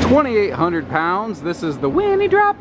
2,800 pounds. This is the Winnie Drop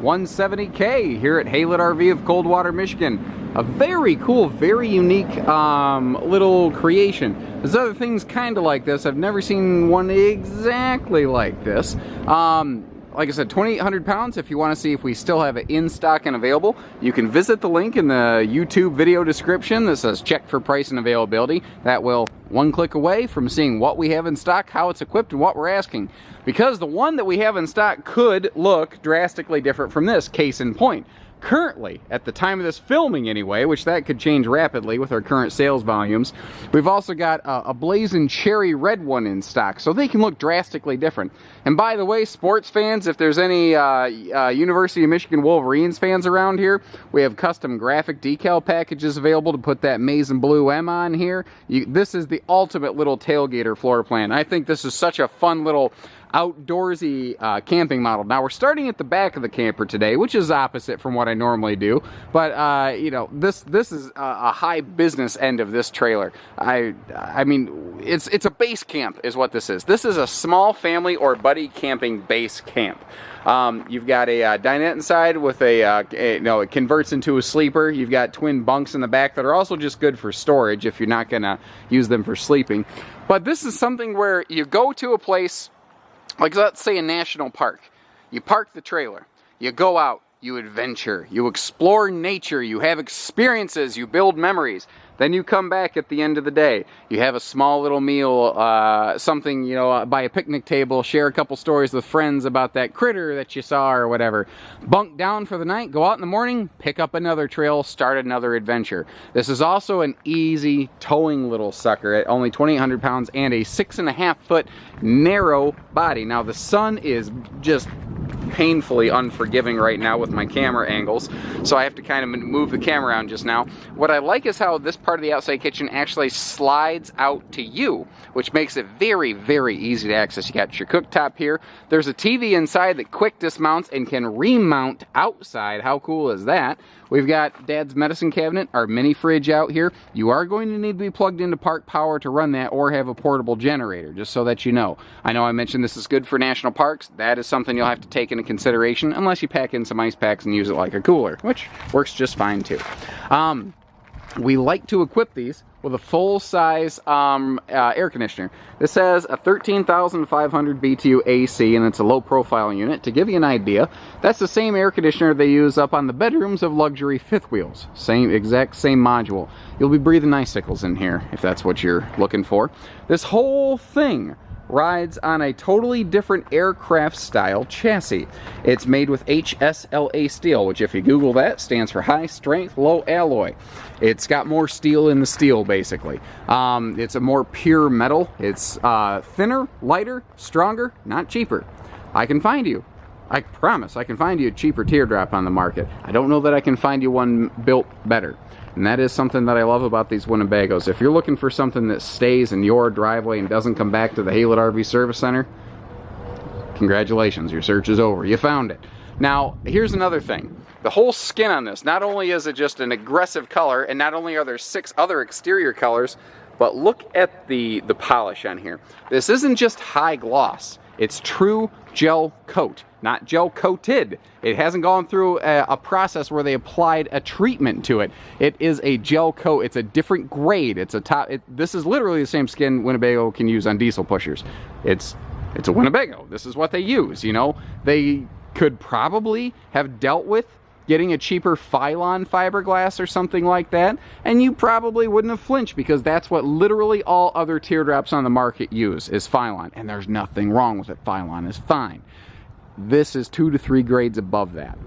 170K here at Haylett RV of Coldwater, Michigan. A very cool, very unique little creation. There's other things kind of like this. I've never seen one exactly like this. Like I said, 2,800 pounds. If you want to see if we still have it in stock and available, you can visit the link in the YouTube video description that says check for price and availability. That will one click away from seeing what we have in stock, how it's equipped, and what we're asking. Because the one that we have in stock could look drastically different from this, case in point. Currently, at the time of this filming anyway, which that could change rapidly with our current sales volumes, we've also got a blazing cherry red one in stock, so they can look drastically different. And by the way, sports fans, if there's any University of Michigan Wolverines fans around here, we have custom graphic decal packages available to put that maize and blue M on here. This is the ultimate little tailgater floor plan. I think this is such a fun little outdoorsy camping model. Now we're starting at the back of the camper today, which is opposite from what I normally do, but you know, this is a high business end of this trailer. I mean, it's a base camp is what this is. This is a small family or buddy camping base camp. You've got a dinette inside with it converts into a sleeper. You've got twin bunks in the back that are also just good for storage if you're not gonna use them for sleeping. But this is something where you go to a place, like let's say a national park. You park the trailer, you go out, you adventure, you explore nature, you have experiences, you build memories. Then you come back at the end of the day. You have a small little meal, something, you know, by a picnic table, share a couple stories with friends about that critter that you saw or whatever. Bunk down for the night, go out in the morning, pick up another trail, start another adventure. This is also an easy towing little sucker at only 2,800 pounds and a 6.5 foot narrow body. Now the sun is just painfully unforgiving right now with my camera angles, so I have to kind of move the camera around just now. What I like is how this part of the outside kitchen actually slides out to you, which makes it very, very easy to access. You got your cooktop here. There's a TV inside that quick dismounts and can remount outside. How cool is that? We've got Dad's medicine cabinet, our mini fridge out here. You are going to need to be plugged into park power to run that or have a portable generator, just so that you know. I know I mentioned this is good for national parks. That is something you'll have to take into consideration unless you pack in some ice packs and use it like a cooler, which works just fine too. We like to equip these with a full-size air conditioner. This has a 13,500 BTU AC, and it's a low-profile unit. To give you an idea, that's the same air conditioner they use up on the bedrooms of luxury fifth wheels. Exact same module. You'll be breathing icicles in here, if that's what you're looking for. This whole thing rides on a totally different aircraft style chassis. It's made with HSLA steel, which if you Google that, stands for high strength, low alloy. It's got more steel in the steel, basically. It's a more pure metal. It's thinner, lighter, stronger, not cheaper. I can find you. I promise I can find you a cheaper teardrop on the market. I don't know that I can find you one built better. And that is something that I love about these Winnebagos. If you're looking for something that stays in your driveway and doesn't come back to the Haylett RV Service Center, congratulations, your search is over. You found it. Now, here's another thing. The whole skin on this, not only is it just an aggressive color, and not only are there 6 other exterior colors, but look at the polish on here. This isn't just high gloss. It's true gel coat, not gel coated. It hasn't gone through a process where they applied a treatment to it. It is a gel coat. It's a different grade. It's a top. This is literally the same skin Winnebago can use on diesel pushers. It's a Winnebago. This is what they use. You know, they could probably have dealt with getting a cheaper Phylon fiberglass or something like that, and you probably wouldn't have flinched, because that's what literally all other teardrops on the market use, is Phylon, and there's nothing wrong with it. Phylon is fine. This is 2 to 3 grades above that.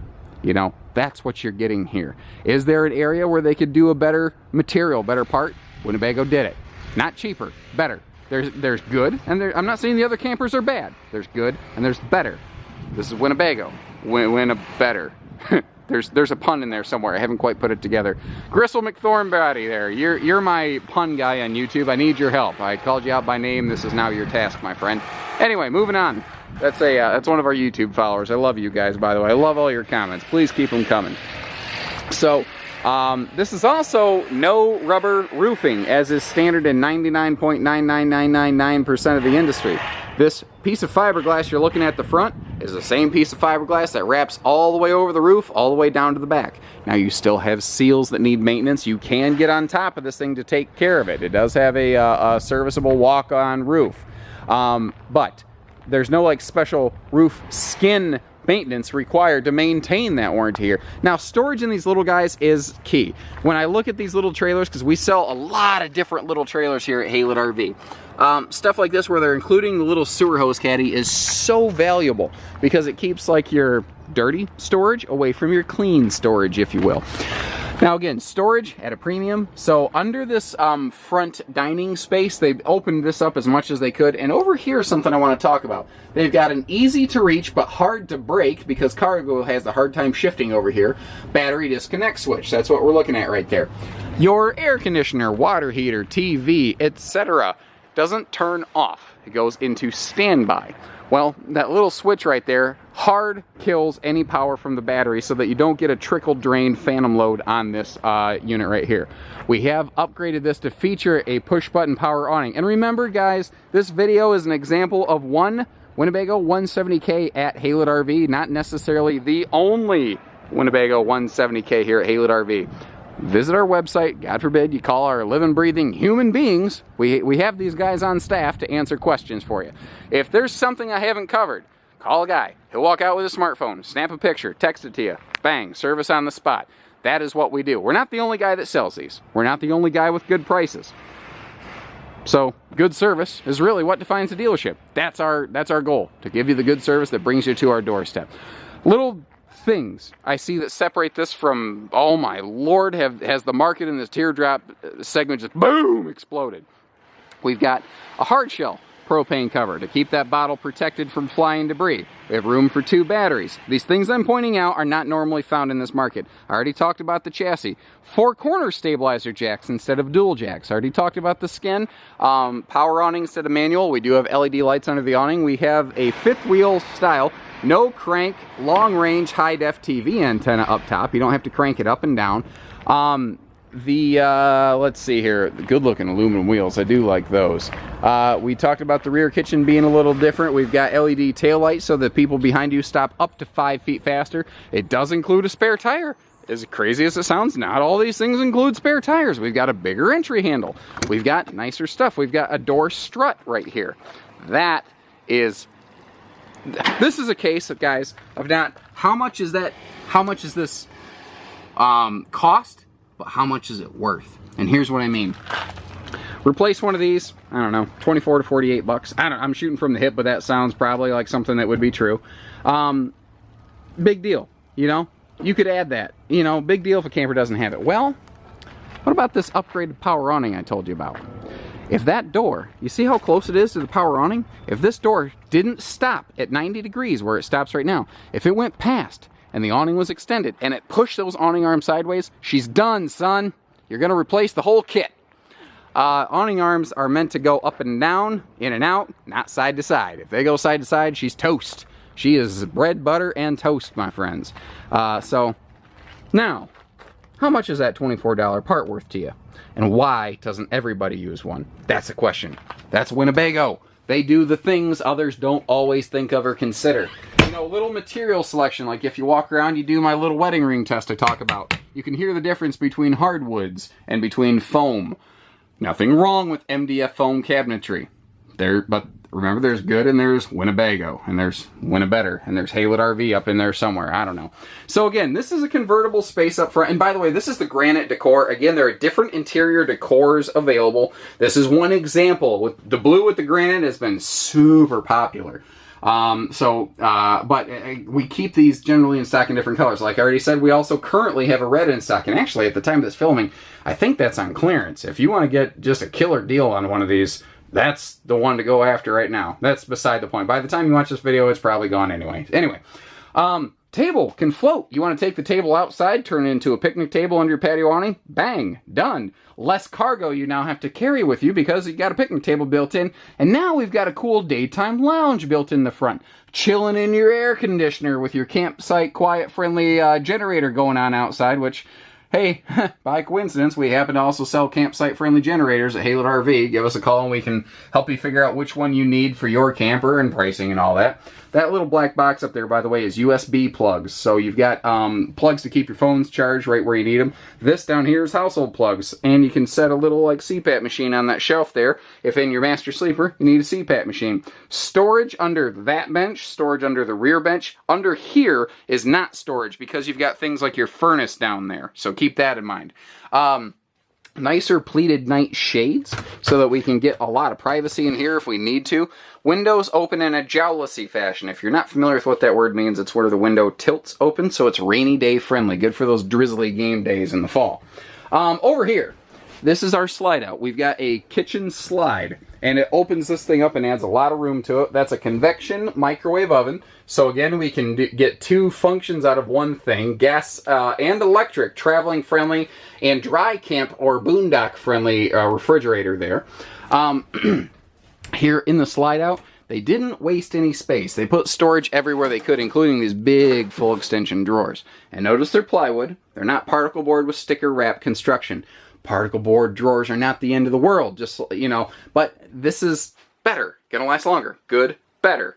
You know, that's what you're getting here. Is there an area where they could do a better material, better part? Winnebago did it. Not cheaper, better. There's good, and I'm not saying the other campers are bad. There's good, and there's better. This is Winnebago. Better. There's a pun in there somewhere. I haven't quite put it together. Gristle McThornbody there. You're my pun guy on YouTube. I need your help. I called you out by name. This is now your task, my friend. Anyway, moving on. That's one of our YouTube followers. I love you guys, by the way. I love all your comments. Please keep them coming. So, this is also no rubber roofing, as is standard in 99.99999% of the industry. This piece of fiberglass you're looking at the front is the same piece of fiberglass that wraps all the way over the roof, all the way down to the back. Now you still have seals that need maintenance. You can get on top of this thing to take care of it. It does have a serviceable walk-on roof. But there's no like special roof skin maintenance required to maintain that warranty here. Now, storage in these little guys is key. When I look at these little trailers, because we sell a lot of different little trailers here at Haylett RV, stuff like this where they're including the little sewer hose caddy is so valuable because it keeps like your dirty storage away from your clean storage, if you will. Now again, storage at a premium. So under this front dining space, they've opened this up as much as they could. And over here is something I want to talk about. They've got an easy to reach but hard to break, because cargo has a hard time shifting over here, battery disconnect switch. That's what we're looking at right there. Your air conditioner, water heater, TV, etc. doesn't turn off. It goes into standby. Well, that little switch right there hard kills any power from the battery so that you don't get a trickle drain phantom load on this unit right here. We have upgraded this to feature a push button power awning. And remember guys, this video is an example of one Winnebago 170K at Haylett RV, not necessarily the only Winnebago 170K here at Haylett RV. Visit our website. God forbid you call our living, breathing human beings. We have these guys on staff to answer questions for you. If there's something I haven't covered, call a guy. He'll walk out with a smartphone, snap a picture, text it to you. Bang, service on the spot. That is what we do. We're not the only guy that sells these. We're not the only guy with good prices. So, good service is really what defines a dealership. That's our goal, to give you the good service that brings you to our doorstep. Little things I see that separate this from, oh my lord, has the market in this teardrop segment just boom exploded. We've got a hard shell propane cover to keep that bottle protected from flying debris. We have room for 2 batteries. These things I'm pointing out are not normally found in this market. I already talked about the chassis. 4 corner stabilizer jacks instead of dual jacks. I already talked about the skin. Power awning instead of manual. We do have LED lights under the awning. We have a 5th wheel style, no crank, long range, high def TV antenna up top. You don't have to crank it up and down. Let's see here, the good looking aluminum wheels, I do like those. We talked about the rear kitchen being a little different. We've got LED taillights so that people behind you stop up to 5 feet faster. It does include a spare tire. As crazy as it sounds, not all these things include spare tires. We've got a bigger entry handle. We've got nicer stuff. We've got a door strut right here. This is a case of, guys, of not how much is this cost, but how much is it worth? And here's what I mean. Replace one of these, I don't know, 24 to 48 bucks. I'm shooting from the hip, but that sounds probably like something that would be true. Big deal, you know? You could add that, you know, big deal if a camper doesn't have it. Well, what about this upgraded power awning I told you about? If that door, you see how close it is to the power awning? If this door didn't stop at 90 degrees where it stops right now, if it went past and the awning was extended and it pushed those awning arms sideways, she's done, son. You're going to replace the whole kit. Awning arms are meant to go up and down, in and out, not side to side. If they go side to side, she's toast. She is bread, butter, and toast, my friends. So, now, how much is that $24 part worth to you? And why doesn't everybody use one? That's the question. That's Winnebago. They do the things others don't always think of or consider. You know, little material selection, like if you walk around, you do my little wedding ring test I talk about. You can hear the difference between hardwoods and between foam. Nothing wrong with MDF foam cabinetry. But remember, there's good and there's Winnebago and there's Winnebetter and there's Haylett RV up in there somewhere. I don't know. So again, this is a convertible space up front. And by the way, this is the granite decor. Again, there are different interior decors available. This is one example. With the blue with the granite has been super popular. But we keep these generally in stock in different colors. Like I already said, we also currently have a red in stock. And actually, at the time of this filming, I think that's on clearance. If you want to get just a killer deal on one of these, that's the one to go after right now. That's beside the point. By the time you watch this video, it's probably gone anyway. Anyway, table can float. You want to take the table outside, turn it into a picnic table under your patio awning? Bang, done. Less cargo you now have to carry with you because you got a picnic table built in. And now we've got a cool daytime lounge built in the front. Chilling in your air conditioner with your campsite quiet friendly generator going on outside, which hey, by coincidence, we happen to also sell campsite-friendly generators at Haylett RV. Give us a call and we can help you figure out which one you need for your camper and pricing and all that. That little black box up there, by the way, is USB plugs. So you've got plugs to keep your phones charged right where you need them. This down here is household plugs. And you can set a little like CPAP machine on that shelf there. If in your master sleeper, you need a CPAP machine. Storage under that bench, storage under the rear bench. Under here is not storage because you've got things like your furnace down there. So keep that in mind. Nicer pleated night shades so that we can get a lot of privacy in here if we need to. Windows open in a jowlacy fashion. If you're not familiar with what that word means, it's where the window tilts open, so it's rainy day friendly. Good for those drizzly game days in the fall. Over here, this is our slide out. We've got a kitchen slide, and it opens this thing up and adds a lot of room to it. That's a convection microwave oven. So again, we can get two functions out of one thing, gas and electric, traveling friendly, and dry camp or boondock friendly refrigerator there. Here in the slide out, they didn't waste any space. They put storage everywhere they could, including these big full extension drawers. And notice they're plywood. They're not particle board with sticker wrap construction. Particle board drawers are not the end of the world, just, you know, but this is better. Gonna last longer. Good, better.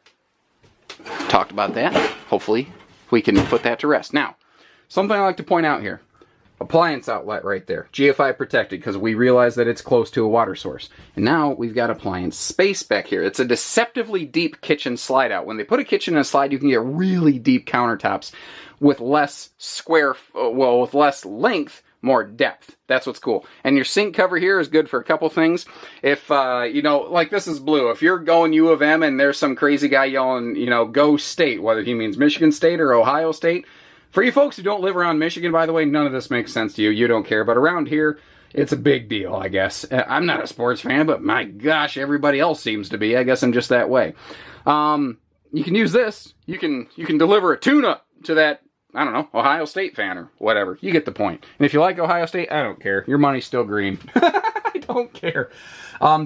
Talked about that. Hopefully we can put that to rest. Now, something I like to point out here. Appliance outlet right there. GFI protected because we realize that it's close to a water source. And now we've got appliance space back here. It's a deceptively deep kitchen slide out. When they put a kitchen in a slide, you can get really deep countertops with less with less length, more depth. That's what's cool. And your sink cover here is good for a couple things. If, you know, like this is blue. If you're going U of M and there's some crazy guy yelling, you know, go state, whether he means Michigan State or Ohio State. For you folks who don't live around Michigan, by the way, none of this makes sense to you. You don't care. But around here, it's a big deal, I guess. I'm not a sports fan, but my gosh, everybody else seems to be. I guess I'm just that way. You can use this. You can deliver a tuna to that, I don't know, Ohio State fan or whatever. You get the point. And if you like Ohio State, I don't care. Your money's still green. I don't care.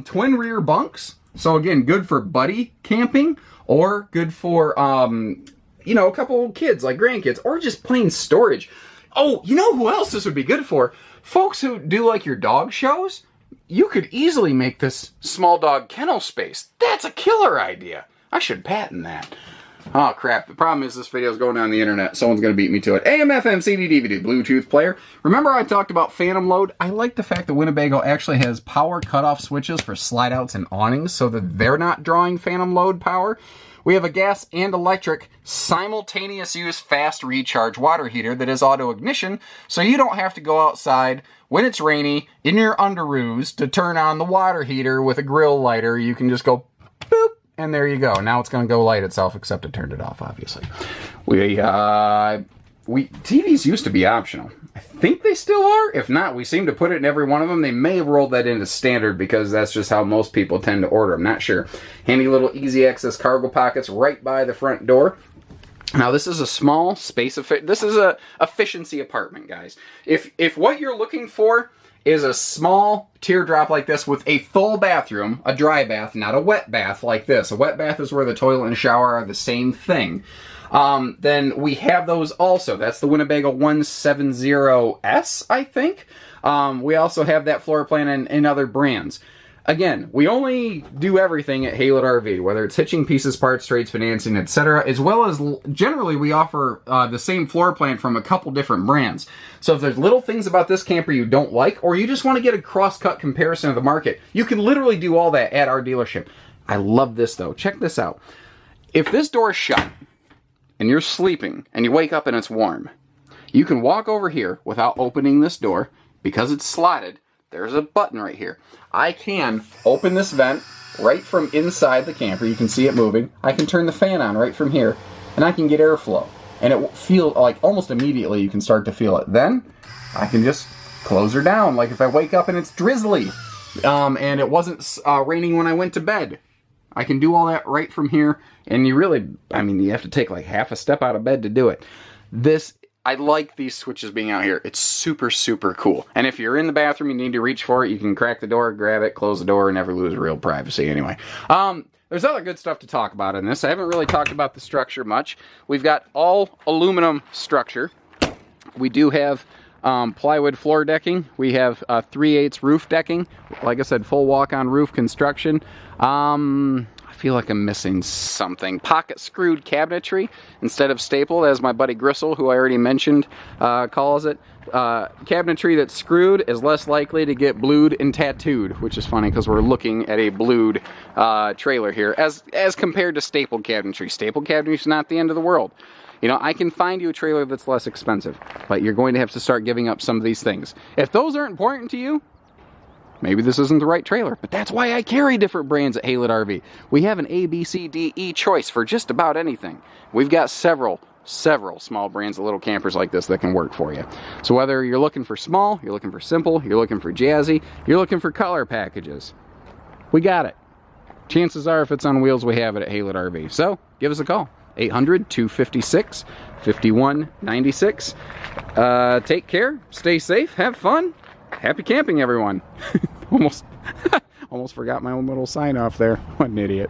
Twin rear bunks. So again, good for buddy camping or good for, you know, a couple kids, like grandkids, or just plain storage. Oh, you know who else this would be good for? Folks who do like your dog shows. You could easily make this small dog kennel space. That's a killer idea. I should patent that. Oh, crap. The problem is this video is going on the internet. Someone's going to beat me to it. AM, FM, CD, DVD, Bluetooth player. Remember I talked about phantom load? I like the fact that Winnebago actually has power cutoff switches for slide outs and awnings so that they're not drawing phantom load power. We have a gas and electric simultaneous use fast recharge water heater that is auto ignition, so you don't have to go outside when it's rainy in your underoos to turn on the water heater with a grill lighter. You can just go boop, and there you go. Now it's going to go light itself, except it turned it off, obviously. TVs used to be optional. I think they still are. If not, we seem to put it in every one of them. They may have rolled that into standard because that's just how most people tend to order. I'm not sure. Handy little easy access cargo pockets right by the front door. Now this is a small space. This is a efficiency apartment, guys. If what you're looking for is a small teardrop like this with a full bathroom, a dry bath, not a wet bath like this. A wet bath is where the toilet and shower are the same thing. Then we have those also. That's the Winnebago 170S, I think. We also have that floor plan in other brands. Again, we only do everything at Haylett RV, whether it's hitching, pieces, parts, trades, financing, etc., as well as generally we offer the same floor plan from a couple different brands. So if there's little things about this camper you don't like, or you just want to get a cross-cut comparison of the market, you can literally do all that at our dealership. I love this, though. Check this out. If this door is shut, and you're sleeping, and you wake up and it's warm, you can walk over here without opening this door. Because it's slotted, there's a button right here. I can open this vent right from inside the camper. You can see it moving. I can turn the fan on right from here, and I can get airflow. And it will feel like almost immediately you can start to feel it. Then I can just close her down, like if I wake up and it's drizzly, and it wasn't raining when I went to bed. I can do all that right from here, and you really, I mean, you have to take like half a step out of bed to do it. I like these switches being out here. It's super, super cool. And if you're in the bathroom, you need to reach for it, you can crack the door, grab it, close the door, and never lose real privacy anyway. There's other good stuff to talk about in this. I haven't really talked about the structure much. We've got all aluminum structure. We do have Plywood floor decking. We have 3/8 roof decking. Like I said, full walk-on roof construction. I feel like I'm missing something. Pocket screwed cabinetry instead of stapled, as my buddy Gristle, who I already mentioned, calls it. Cabinetry that's screwed is less likely to get blued and tattooed, which is funny because we're looking at a blued trailer here as compared to stapled cabinetry. Stapled cabinetry is not the end of the world. You know, I can find you a trailer that's less expensive, but you're going to have to start giving up some of these things. If those aren't important to you, maybe this isn't the right trailer, but that's why I carry different brands at Haylett RV. We have an A, B, C, D, E choice for just about anything. We've got several small brands of little campers like this that can work for you. So whether you're looking for small, you're looking for simple, you're looking for jazzy, you're looking for color packages, we got it. Chances are, if it's on wheels, we have it at Haylett RV. So give us a call. 800-256-5196. Take care, stay safe, have fun. Happy camping, everyone. Almost forgot my own little sign off there. What an idiot.